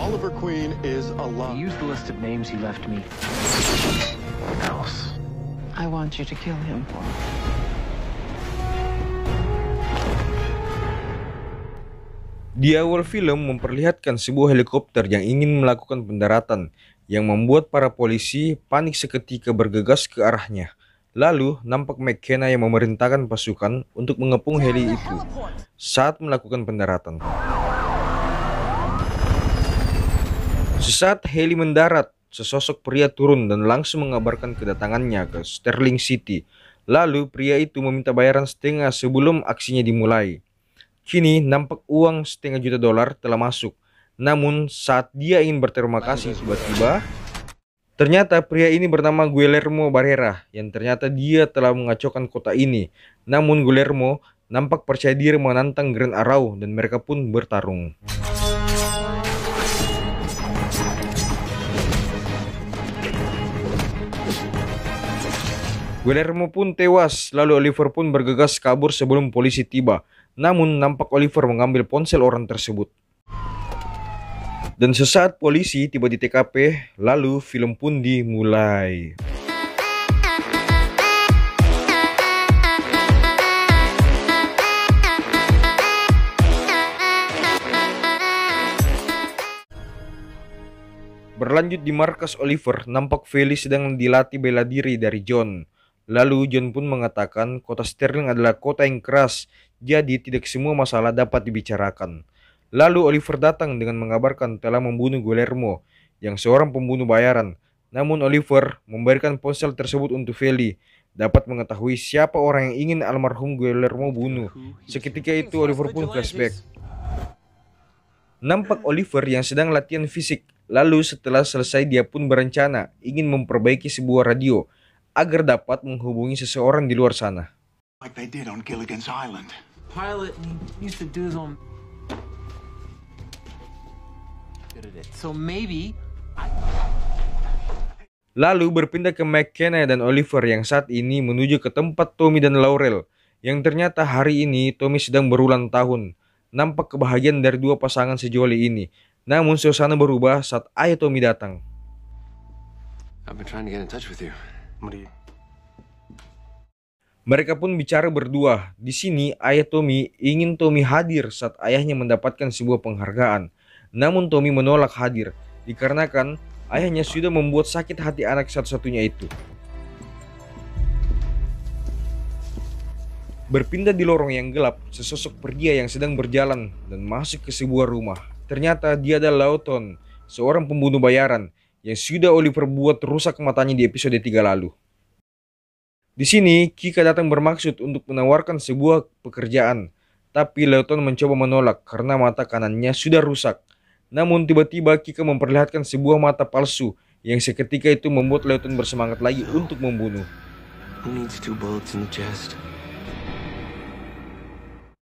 Oliver Queen is alive. Use the list of names he left me. Else. I want you to kill him for me. Di awal film memperlihatkan sebuah helikopter yang ingin melakukan pendaratan yang membuat para polisi panik seketika bergegas ke arahnya. Lalu nampak McKenna yang memerintahkan pasukan untuk mengepung heli itu saat melakukan pendaratan. Sesaat heli mendarat, sesosok pria turun dan langsung mengabarkan kedatangannya ke Sterling City. Lalu pria itu meminta bayaran setengah sebelum aksinya dimulai. Kini nampak uang $500 juta telah masuk. Namun saat dia ingin berterima kasih tiba-tiba, ternyata pria ini bernama Guillermo Barrera yang ternyata dia telah mengacaukan kota ini. Namun Guillermo nampak percaya diri menantang Grant Arrow dan mereka pun bertarung. Guillermo pun tewas, lalu Oliver pun bergegas kabur sebelum polisi tiba. Namun nampak Oliver mengambil ponsel orang tersebut. Dan sesaat polisi tiba di TKP, lalu film pun dimulai. Berlanjut di markas Oliver, nampak Feli sedang dilatih bela diri dari John. Lalu John pun mengatakan kota Sterling adalah kota yang keras, jadi tidak semua masalah dapat dibicarakan. Lalu Oliver datang dengan mengabarkan telah membunuh Guillermo, yang seorang pembunuh bayaran. Namun Oliver memberikan ponsel tersebut untuk Feli, dapat mengetahui siapa orang yang ingin almarhum Guillermo bunuh. Seketika itu Oliver pun flashback. Nampak Oliver yang sedang latihan fisik. Lalu setelah selesai dia pun berencana ingin memperbaiki sebuah radio agar dapat menghubungi seseorang di luar sana. Like they did on Gilligan's Island. Pilot used to do his own. Good at it. So maybe. Lalu berpindah ke McKenna dan Oliver yang saat ini menuju ke tempat Tommy dan Laurel. Yang ternyata hari ini Tommy sedang berulang tahun. Nampak kebahagiaan dari dua pasangan sejoli ini. Namun suasana berubah saat ayah Tommy datang. I've been trying to get in touch with you. Mereka pun bicara berdua. Di sini ayah Tommy ingin Tommy hadir saat ayahnya mendapatkan sebuah penghargaan. Namun Tommy menolak hadir dikarenakan ayahnya sudah membuat sakit hati anak satu-satunya itu. Berpindah di lorong yang gelap, sesosok pria yang sedang berjalan dan masuk ke sebuah rumah. Ternyata dia adalah Lawton, seorang pembunuh bayaran yang sudah Oliver buat rusak matanya di episode 3 lalu. Di sini, Kika datang bermaksud untuk menawarkan sebuah pekerjaan, tapi Lawton mencoba menolak karena mata kanannya sudah rusak. Namun tiba-tiba Kika memperlihatkan sebuah mata palsu yang seketika itu membuat Lawton bersemangat lagi untuk membunuh.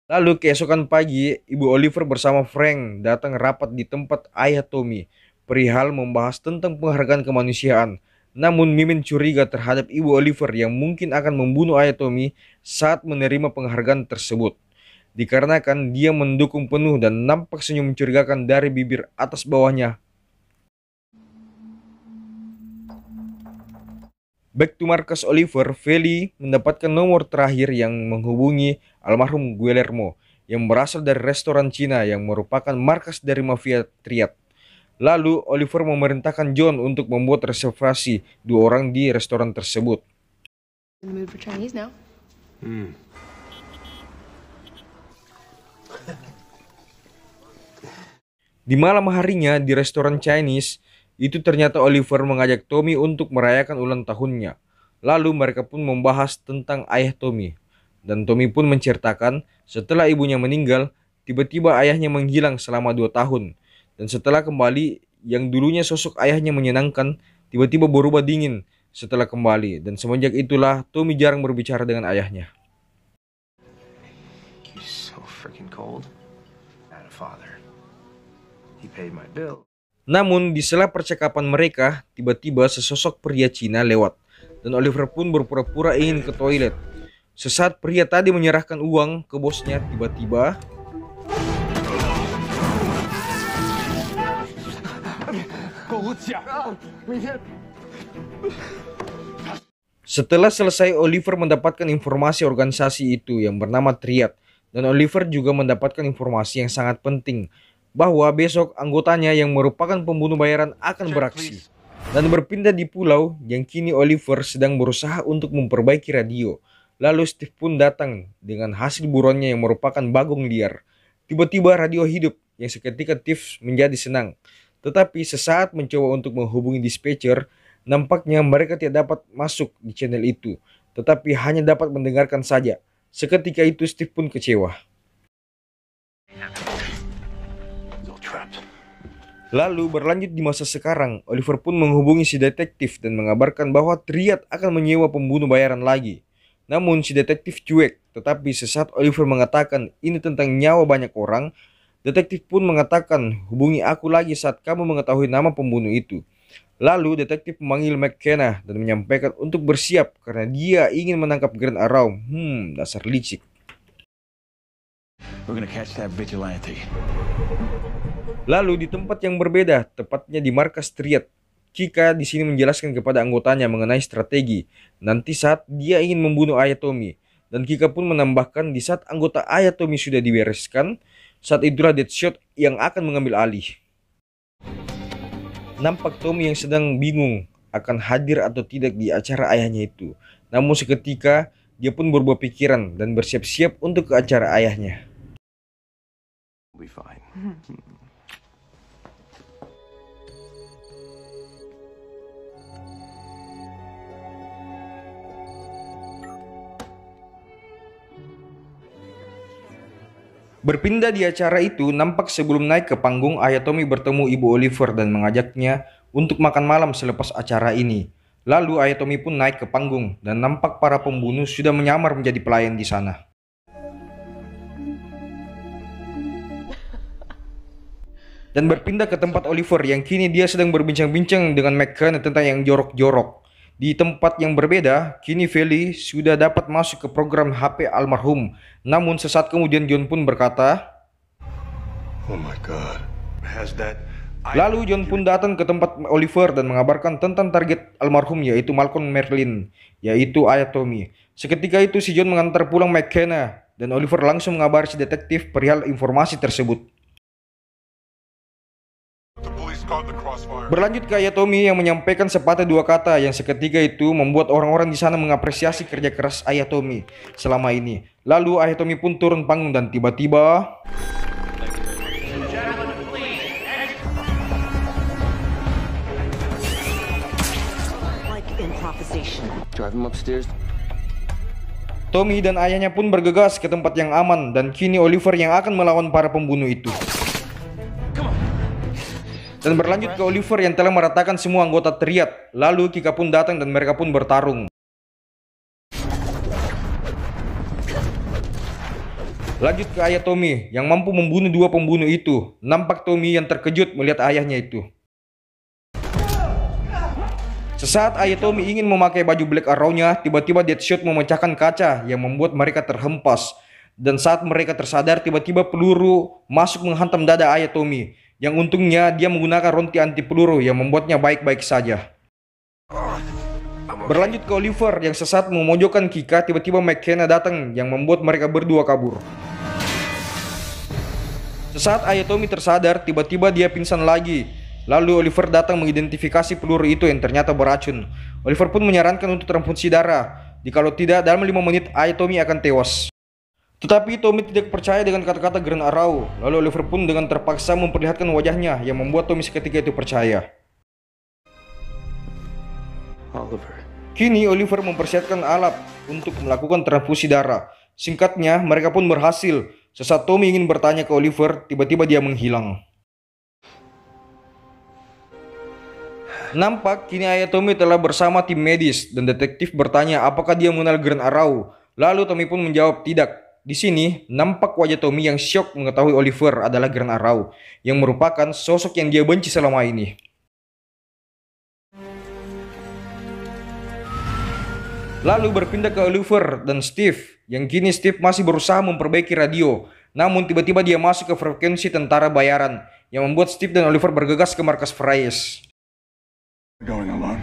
Lalu keesokan pagi, Ibu Oliver bersama Frank datang rapat di tempat ayah Tommy, perihal membahas tentang penghargaan kemanusiaan. Namun Mimin curiga terhadap Ibu Oliver yang mungkin akan membunuh ayah Tommy saat menerima penghargaan tersebut. Dikarenakan dia mendukung penuh dan nampak senyum mencurigakan dari bibir atas bawahnya. Back to markas Oliver, Feli mendapatkan nomor terakhir yang menghubungi almarhum Guillermo yang berasal dari restoran Cina yang merupakan markas dari mafia triad. Lalu Oliver memerintahkan John untuk membuat reservasi 2 orang di restoran tersebut. Di malam harinya di restoran Chinese, itu ternyata Oliver mengajak Tommy untuk merayakan ulang tahunnya. Lalu mereka pun membahas tentang ayah Tommy. Dan Tommy pun menceritakan setelah ibunya meninggal, tiba-tiba ayahnya menghilang selama 2 tahun. Dan setelah kembali, yang dulunya sosok ayahnya menyenangkan, tiba-tiba berubah dingin setelah kembali. Dan semenjak itulah Tommy jarang berbicara dengan ayahnya. Namun di sela percakapan mereka, tiba-tiba sesosok pria Cina lewat. Dan Oliver pun berpura-pura ingin ke toilet. Sesaat pria tadi menyerahkan uang ke bosnya, tiba-tiba Setelah selesai, Oliver mendapatkan informasi organisasi itu yang bernama Triad, dan Oliver juga mendapatkan informasi yang sangat penting bahwa besok anggotanya yang merupakan pembunuh bayaran akan beraksi dan berpindah di pulau yang kini Oliver sedang berusaha untuk memperbaiki radio. Lalu Steve pun datang dengan hasil buruannya yang merupakan bagong liar. Tiba-tiba radio hidup yang seketika Steve menjadi senang. Tetapi sesaat mencoba untuk menghubungi dispatcher, nampaknya mereka tidak dapat masuk di channel itu, tetapi hanya dapat mendengarkan saja. Seketika itu Steve pun kecewa. Lalu berlanjut di masa sekarang, Oliver pun menghubungi si detektif dan mengabarkan bahwa Triad akan menyewa pembunuh bayaran lagi. Namun si detektif cuek, tetapi sesaat Oliver mengatakan ini tentang nyawa banyak orang, detektif pun mengatakan hubungi aku lagi saat kamu mengetahui nama pembunuh itu. Lalu detektif memanggil McKenna dan menyampaikan untuk bersiap karena dia ingin menangkap Grant Arrow. Dasar licik. We're gonna catch that vigilante. Lalu di tempat yang berbeda, tepatnya di markas Triad, Kika di sini menjelaskan kepada anggotanya mengenai strategi nanti saat dia ingin membunuh Ayatomi. Dan Kika pun menambahkan di saat anggota Ayatomi sudah dibereskan, saat itulah Deadshot yang akan mengambil alih. Nampak Tommy yang sedang bingung akan hadir atau tidak di acara ayahnya itu. Namun seketika dia pun berubah pikiran dan bersiap-siap untuk ke acara ayahnya. We'll be fine. Berpindah di acara itu, nampak sebelum naik ke panggung, Ayatomi bertemu ibu Oliver dan mengajaknya untuk makan malam selepas acara ini. Lalu Ayatomi pun naik ke panggung dan nampak para pembunuh sudah menyamar menjadi pelayan di sana. Dan berpindah ke tempat Oliver yang kini dia sedang berbincang-bincang dengan McKenna tentang yang jorok-jorok. Di tempat yang berbeda, kini Feli sudah dapat masuk ke program HP almarhum. Namun sesaat kemudian John pun berkata, Oh my God. Has that... Lalu John pun datang ke tempat Oliver dan mengabarkan tentang target almarhum yaitu Malcolm Merlin, yaitu Ayatomi. Seketika itu si John mengantar pulang McKenna dan Oliver langsung mengabari si detektif perihal informasi tersebut. Berlanjut ke Ayatomi yang menyampaikan sepatah dua kata yang seketika itu membuat orang-orang di sana mengapresiasi kerja keras Ayatomi selama ini. Lalu Ayatomi pun turun panggung dan tiba-tiba Drive him upstairs. Tommy dan ayahnya pun bergegas ke tempat yang aman dan kini Oliver yang akan melawan para pembunuh itu. Dan berlanjut ke Oliver yang telah meratakan semua anggota Triad. Lalu Kika pun datang dan mereka pun bertarung. Lanjut ke ayah Tommy yang mampu membunuh dua pembunuh itu. Nampak Tommy yang terkejut melihat ayahnya itu. Sesaat ayah Tommy ingin memakai baju Black Arrow-nya, tiba-tiba Deadshot memecahkan kaca yang membuat mereka terhempas. Dan saat mereka tersadar, tiba-tiba peluru masuk menghantam dada ayah Tommy. Yang untungnya dia menggunakan ronti anti peluru yang membuatnya baik-baik saja. Berlanjut ke Oliver yang sesaat memojokkan Kika, tiba-tiba McKenna datang yang membuat mereka berdua kabur. Sesaat Ayatomi tersadar, tiba-tiba dia pingsan lagi. Lalu Oliver datang mengidentifikasi peluru itu yang ternyata beracun. Oliver pun menyarankan untuk transfusi darah. Jikalau tidak, dalam 5 menit Ayatomi akan tewas. Tetapi Tommy tidak percaya dengan kata-kata Grant Arrow. Lalu Oliver pun dengan terpaksa memperlihatkan wajahnya yang membuat Tommy seketika itu percaya. Oliver. Kini Oliver mempersiapkan alat untuk melakukan transfusi darah. Singkatnya, mereka pun berhasil. Sesaat Tommy ingin bertanya ke Oliver, tiba-tiba dia menghilang. Nampak kini ayah Tommy telah bersama tim medis dan detektif bertanya apakah dia mengenal Grant Arrow. Lalu Tommy pun menjawab tidak. Di sini nampak wajah Tommy yang syok mengetahui Oliver adalah Grant Arrow yang merupakan sosok yang dia benci selama ini. Lalu berpindah ke Oliver dan Steve yang kini Steve masih berusaha memperbaiki radio. Namun tiba-tiba dia masuk ke frekuensi tentara bayaran yang membuat Steve dan Oliver bergegas ke markas Fries. Going alone.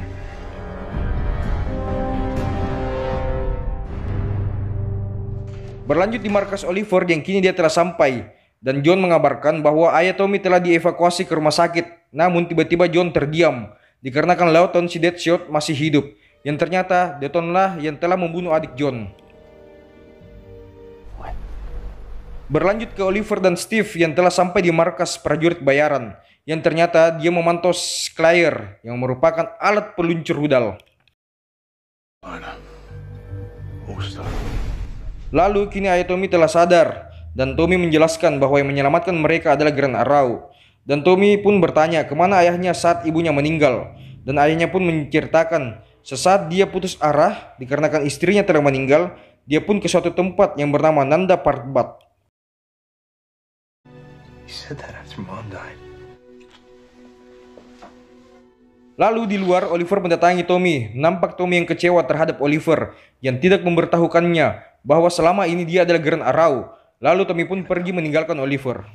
Berlanjut di markas Oliver yang kini dia telah sampai, dan John mengabarkan bahwa ayah Tommy telah dievakuasi ke rumah sakit. Namun tiba-tiba John terdiam dikarenakan Lawton si Deadshot masih hidup, yang ternyata Deton lah yang telah membunuh adik John. Berlanjut ke Oliver dan Steve yang telah sampai di markas prajurit bayaran, yang ternyata dia memantau Claire yang merupakan alat peluncur rudal. Lalu kini ayah Tommy telah sadar, dan Tommy menjelaskan bahwa yang menyelamatkan mereka adalah Grand Arrow. Dan Tommy pun bertanya kemana ayahnya saat ibunya meninggal, dan ayahnya pun menceritakan sesaat dia putus arah dikarenakan istrinya telah meninggal, dia pun ke suatu tempat yang bernama Nanda Parbat. He said that after Mom died. Lalu di luar Oliver mendatangi Tommy. Nampak Tommy yang kecewa terhadap Oliver yang tidak memberitahukannya bahwa selama ini dia adalah Grand Arrow. Lalu Tommy pun pergi meninggalkan Oliver.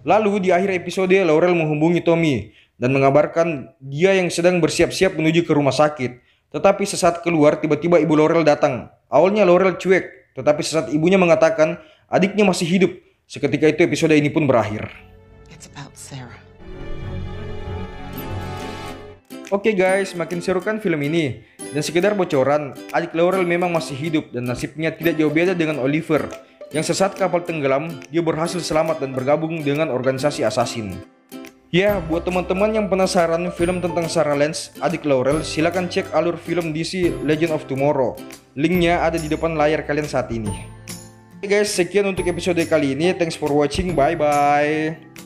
Lalu di akhir episode Laurel menghubungi Tommy dan mengabarkan dia yang sedang bersiap-siap menuju ke rumah sakit. Tetapi sesaat keluar tiba-tiba ibu Laurel datang. Awalnya Laurel cuek, tetapi sesaat ibunya mengatakan adiknya masih hidup. Seketika itu episode ini pun berakhir. It's about Sarah. Oke guys, makin seru kan film ini. Dan sekedar bocoran, adik Laurel memang masih hidup dan nasibnya tidak jauh beda dengan Oliver, yang sesaat kapal tenggelam, dia berhasil selamat dan bergabung dengan organisasi assassin. Ya, buat teman-teman yang penasaran film tentang Sarah Lance, adik Laurel, silakan cek alur film DC Legend of Tomorrow. Linknya ada di depan layar kalian saat ini. Oke guys, sekian untuk episode kali ini. Thanks for watching, bye-bye.